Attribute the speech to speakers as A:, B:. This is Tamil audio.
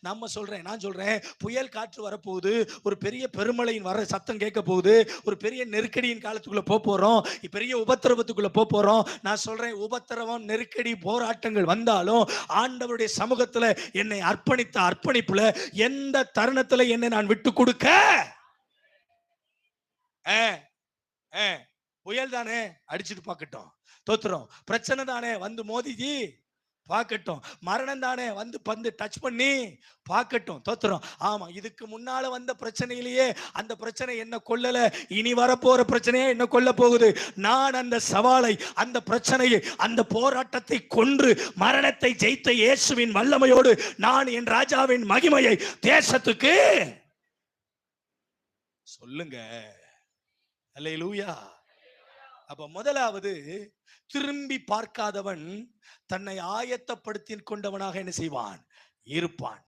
A: நான் சொல்றேன் புயல் காற்று வரப்போகுது, ஒரு பெரிய பெருமழையின் வர சத்தம் கேட்க போகுது, ஒரு பெரிய நெருக்கடியின் காலத்துக்குள்ள போறோம், பெரிய உபத்திரவத்துக்குள்ள போறோம். நான் சொல்றேன் உபத்திரவம், நெருக்கடி, போராட்டங்கள் வந்தாலும் ஆண்டவருடைய சமூகத்துல என்னை அர்ப்பணித்த அர்ப்பணிப்புல எந்த தருணத்துல என்னை நான் விட்டு கொடுக்க, புயல் தானே அடிச்சுட்டு பார்க்கட்டும், தோத்துறோம். பிரச்சனை தானே வந்து மோதிஜி பார்க்கட்டும். மரணம் தானே வந்து பந்து டச் பண்ணி பார்க்கட்டும், தோத்துறோம். ஆமா, இதுக்கு முன்னால வந்த பிரச்சனையிலேயே அந்த பிரச்சனை என்ன கொல்லல, இனி வரப்போற பிரச்சனையே என்ன கொல்ல போகுது. நான் அந்த சவாலை, அந்த பிரச்சனையை, அந்த போராட்டத்தை கொன்று மரணத்தை ஜெயித்த இயேசுவின் வல்லமையோடு நான் என் ராஜாவின் மகிமையை தேசத்துக்கு சொல்லுங்க. அல்லேலூயா. அப்ப முதலாவது, திரும்பி பார்க்காதவன் தன்னை ஆயத்தப்படுத்தி கொண்டவனாக என்ன செய்வான்? இருப்பான்.